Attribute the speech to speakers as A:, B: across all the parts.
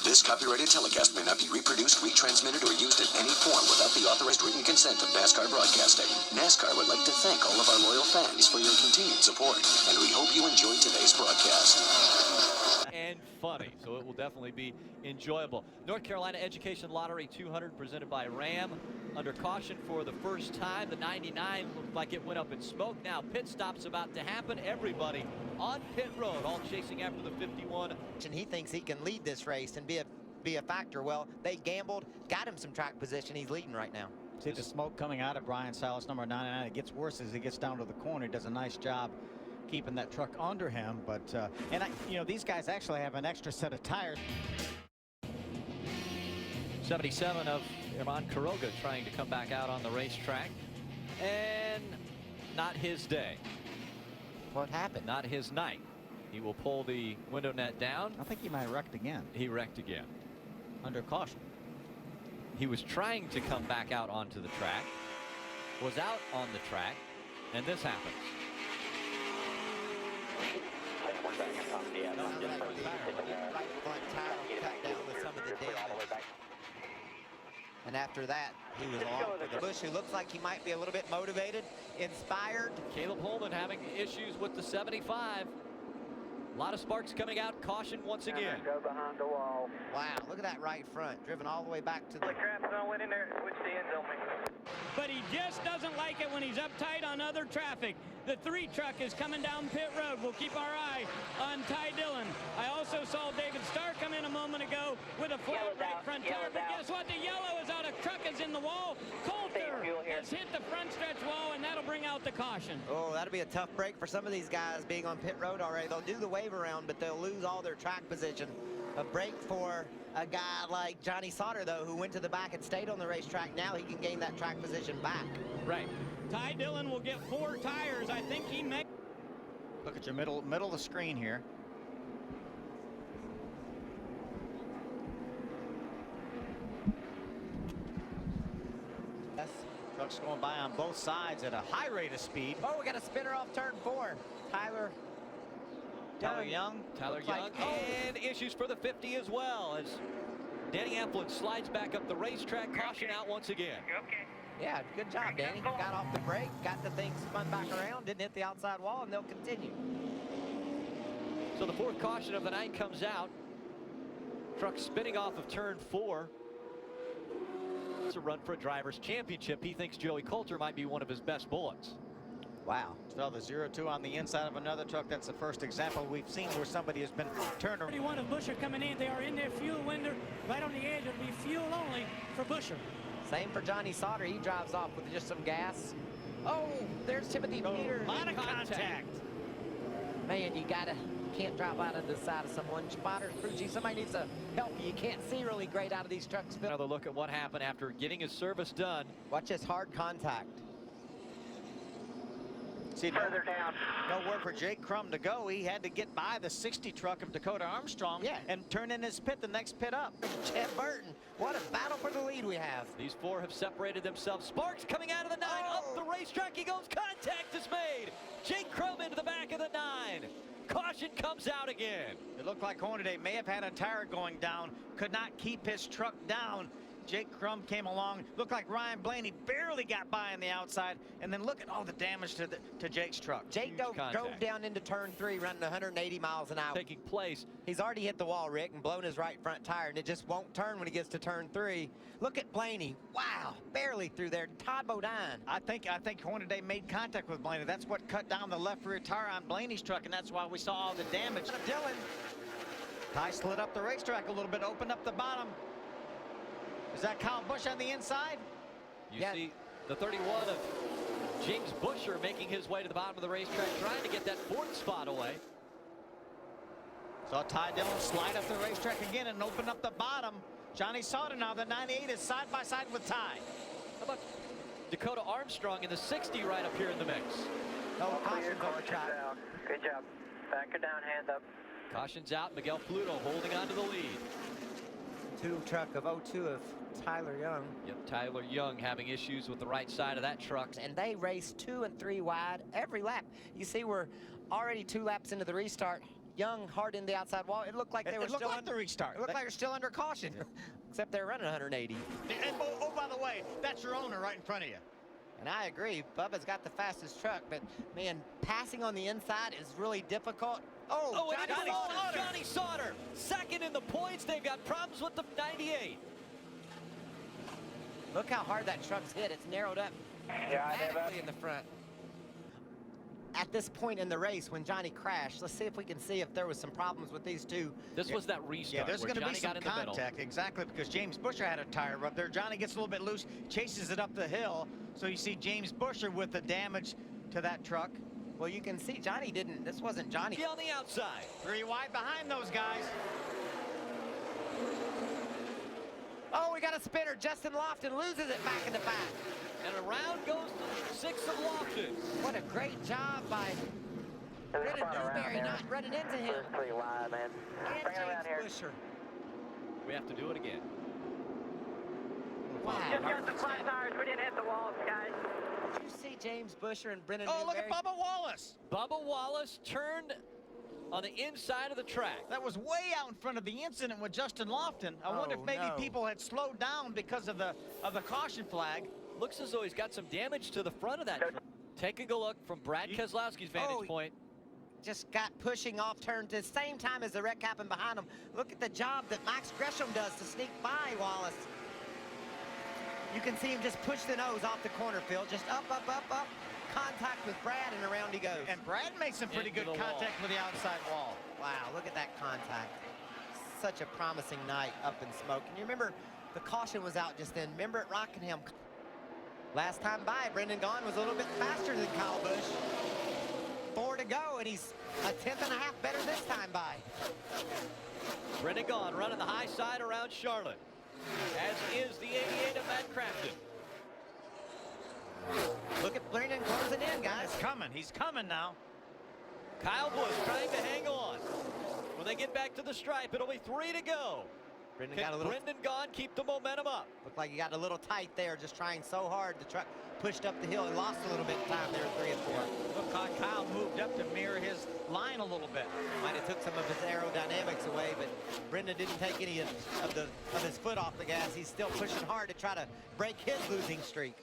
A: This copyrighted telecast may not be reproduced, retransmitted, or used in any form without the authorized written consent of NASCAR Broadcasting. NASCAR would like to thank all of our loyal fans for your continued support, and we hope you enjoyed today's broadcast.
B: And funny, so it will definitely be enjoyable. North Carolina Education Lottery 200 presented by Ram. Under caution for the first time. The 99 looked like it went up in smoke. Now pit stop's about to happen. Everybody on pit road, all chasing after the 51.
C: And he thinks he can lead this race and be a factor. Well, they gambled, got him some track position. He's leading right now.
D: See the smoke coming out of Brian Salas, number 99. It gets worse as he gets down to the corner. He does a nice job keeping that truck under him. But these guys actually have an extra set of tires.
B: 77 of Iman Quiroga trying to come back out on the racetrack, and not his day.
C: What happened?
B: Not his night. He will pull the window net down.
D: I think he might have wrecked again.
B: He wrecked again.
D: Under caution.
B: He was trying to come back out onto the track, was out on the track, and this happens.
C: And after that, he was along for the Busch, who looks like he might be a little bit motivated, inspired.
B: Caleb Holman having issues with the 75. A lot of sparks coming out. Caution once again.
E: Go behind the wall.
C: Wow, look at that right front, driven all the way back to the...
E: The crap's not went in there, switch the ends on me.
F: But he just doesn't like it when he's uptight on other traffic. The 3 truck is coming down pit road. We'll keep our eye on Ty Dillon. I also saw David Starr come in a moment ago with a flat right front tire. But guess what? The yellow is out. A truck is in the wall. Coulter has hit the front stretch wall, and that'll bring out the caution.
C: Oh, that'll be a tough break for some of these guys being on pit road already. They'll do the wave around, but they'll lose all their track position. A break for a guy like Johnny Sauter, though, who went to the back and stayed on the racetrack. Now he can gain that track position back.
B: Right.
F: Ty Dillon will get 4 tires. I think he may.
D: Look at your middle of the screen here.
C: Yes.
D: Trucks going by on both sides at a high rate of speed.
C: Oh, we got a spinner off turn 4. Tyler Young.
B: Tyler Young. And issues for the 50 as well, as Danny Amplin slides back up the racetrack. Caution out once again.
E: Okay.
C: Yeah, good job, Danny. Got off the brake, got the thing spun back around, didn't hit the outside wall, and they'll continue.
B: So the 4th caution of the night comes out. Truck spinning off of turn 4. It's a run for a driver's championship. He thinks Joey Coulter might be one of his best bullets.
D: Wow. So the 0-2 on the inside of another truck. That's the first example we've seen where somebody has been turned around.
F: 31 of Buscher coming in. They are in their fuel window right on the edge. It'll be fuel only for Buscher.
C: Same for Johnny Sauter. He drives off with just some gas. Oh, there's Timothy Peters.
D: A lot of contact.
C: Man, can't drop out of the side of someone. Spotters, Fuji, somebody needs to help you. You can't see really great out of these trucks.
B: Another look at what happened after getting his service done.
C: Watch this hard contact.
D: See,
E: Further down.
D: nowhere for Jake Crum to go. He had to get by the 60 truck of Dakota Armstrong and turn in his pit, the next pit up.
C: Chad Burton, what a battle for the lead we have.
B: These 4 have separated themselves. Sparks coming out of the 9. Up the racetrack he goes. Contact is made. Jake Crum into the back of the 9. Caution comes out again.
D: It looked like Hornaday may have had a tire going down, could not keep his truck down. Jake Crum came along, looked like Ryan Blaney barely got by on the outside, and then look at all the damage to Jake's truck.
C: Jake drove down into turn 3 running 180 miles an hour.
B: Taking place.
C: He's already hit the wall, Rick, and blown his right front tire, and it just won't turn when he gets to turn 3. Look at Blaney. Wow, barely through there. Todd Bodine.
D: I think Hornaday made contact with Blaney. That's what cut down the left rear tire on Blaney's truck, and that's why we saw all the damage.
C: Dillon.
D: Ty slid up the racetrack a little bit, opened up the bottom. Is that Kyle Busch on the inside?
B: You see the 31 of James Buscher making his way to the bottom of the racetrack, trying to get that 4th spot away.
D: Saw Ty Dillon slide up the racetrack again and open up the bottom. Johnny Sauter now, the 98 is side by side with Ty.
B: How about Dakota Armstrong in the 60 right up here in the mix?
C: Oh, caution's on the track.
E: Good job. Back her down, hands up.
B: Caution's out. Miguel Pluto holding on to the lead.
C: 2 truck of 02 of Tyler Young.
B: Yep, Tyler Young having issues with the right side of that truck.
C: And they race 2 and 3 wide every lap. You see, we're already 2 laps into the restart. Young hard in the outside wall. It looked like they were
D: It looked
C: still
D: like the restart.
C: It looked like they're still under caution, except they're running 180.
D: And oh, by the way, that's your owner right in front of you.
C: And I agree, Bubba's got the fastest truck, but man, passing on the inside is really difficult. Oh,
B: and Johnny Sauter, second in the points. They've got problems with the 98.
C: Look how hard that truck's hit. It's narrowed up dramatically in the front. At this point in the race, when Johnny crashed, let's see if we can see if there was some problems with these two.
B: This was that restart.
D: Yeah, there's
B: going to
D: be some contact, exactly, because James Busher had a tire rub there. Johnny gets a little bit loose, chases it up the hill. So you see James Busher with the damage to that truck.
C: Well, you can see Johnny didn't. This wasn't Johnny.
B: On the outside.
D: 3 wide behind those guys.
C: Oh, we got a spinner. Justin Lofton loses it back in the back.
B: And around goes the 6 of Lofton.
C: What a great job by Brennan Newberry not running into him.
E: Pretty wide, man.
C: And
E: Bring it around here.
C: James Busher.
B: We have to do it again.
C: Wow.
E: Just got the flat tires. We didn't hit the walls, guys.
C: Did you see James Busher and Brennan
D: Oh, look
C: Newberry?
D: at Bubba Wallace.
B: Bubba Wallace turned on the inside of the track.
D: That was way out in front of the incident with Justin Lofton. I wonder if maybe people had slowed down because of the caution flag.
B: Looks as though he's got some damage to the front of that truck. Taking a look from Brad Keselowski's vantage point.
C: Just got pushing off turn at the same time as the wreck happened behind him. Look at the job that Max Gresham does to sneak by Wallace. You can see him just push the nose off the corner, Phil. Just up. Contact with Brad, and around he goes.
D: And Brad made some pretty good contact with the outside wall.
C: Wow, look at that contact. Such a promising night up in smoke. And you remember the caution was out just then. Remember at Rockingham? Last time by, Brendan Gaughan was a little bit faster than Kyle Busch. 4 to go, and he's a 1/10 and a half better this time by.
B: Brendan Gaughan running the high side around Charlotte, as is the 88 of Matt Crafton.
C: Look at Brendan closing in, guys.
D: He's coming now.
B: Kyle Busch trying to hang on. When they get back to the stripe, it'll be 3 to go. Can Brendan Gaughan keep the momentum up?
C: Looked like he got a little tight there, just trying so hard. The truck pushed up the hill and lost a little bit of time there at 3 and 4.
D: Look how Kyle moved up to mirror his line a little bit.
C: Might have took some of his aerodynamics away, but Brendan didn't take any of his foot off the gas. He's still pushing hard to try to break his losing streak.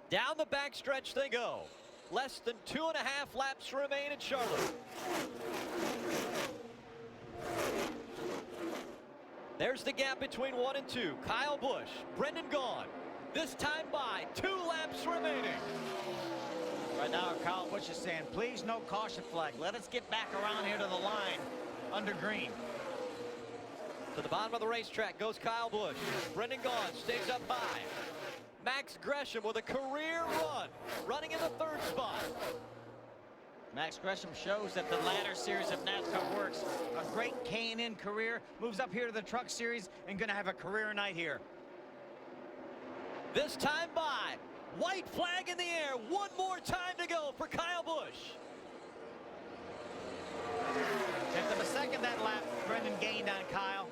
B: Down the backstretch they go. Less than 2.5 laps remain at Charlotte. There's the gap between 1 and 2. Kyle Busch, Brendan Gaughan. This time by 2 laps remaining.
D: Right now, Kyle Busch is saying, please no caution flag. Let us get back around here to the line under green.
B: To the bottom of the racetrack goes Kyle Busch. Brendan Gaughan stays up high. Max Gresham with a career run, running in the 3rd spot.
D: Max Gresham shows that the ladder series of NASCAR works. A great K&N career, moves up here to the truck series, and gonna have a career night here.
B: This time by, white flag in the air, 1 more time to go for Kyle Busch.
D: 1/10 of a second that lap, Brendan gained on Kyle.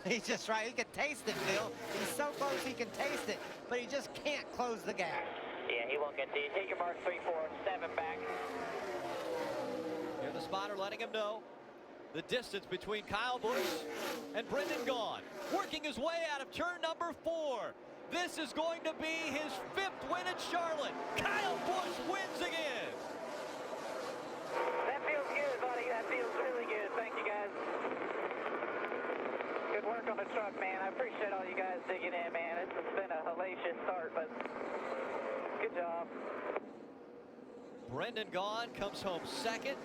C: He's just right. He can taste it, Phil. He's so close he can taste it, but he just can't close the gap.
E: Yeah, he won't get these. Take your mark 3, 4, 7 back.
B: Here's the spotter letting him know the distance between Kyle Busch and Brendan Gaughan. Working his way out of turn number 4. This is going to be his 5th win at Charlotte. Kyle Busch wins again.
E: That feels good, buddy. That feels really good. Thank you, guys. Good work on the truck, man. I appreciate all you guys digging in, man. It's been a hellacious start, but good job.
B: Brendan Gaughan comes home 2nd.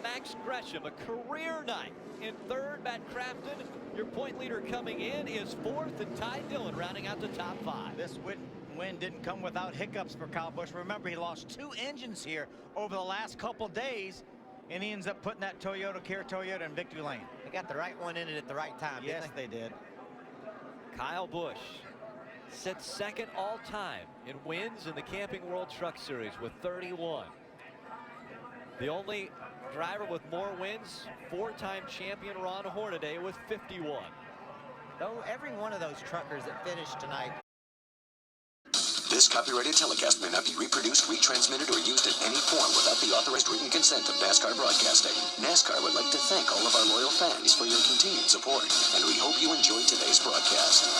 B: Max Gresham, a career night in 3rd. Matt Crafton, your point leader coming in, is 4th, and Ty Dillon rounding out the top 5.
D: This win didn't come without hiccups for Kyle Busch. Remember, he lost 2 engines here over the last couple days, and he ends up putting that Toyota in victory lane.
C: They got the right one in it at the right time.
D: Yes, they did.
B: Kyle Busch sits 2nd all-time in wins in the Camping World Truck Series with 31. The only driver with more wins, 4-time champion Ron Hornaday with 51.
C: Though every one of those truckers that finished tonight
A: This copyrighted telecast may not be reproduced, retransmitted, or used in any form without the authorized written consent of NASCAR Broadcasting. NASCAR would like to thank all of our loyal fans for your continued support, and we hope you enjoyed today's broadcast.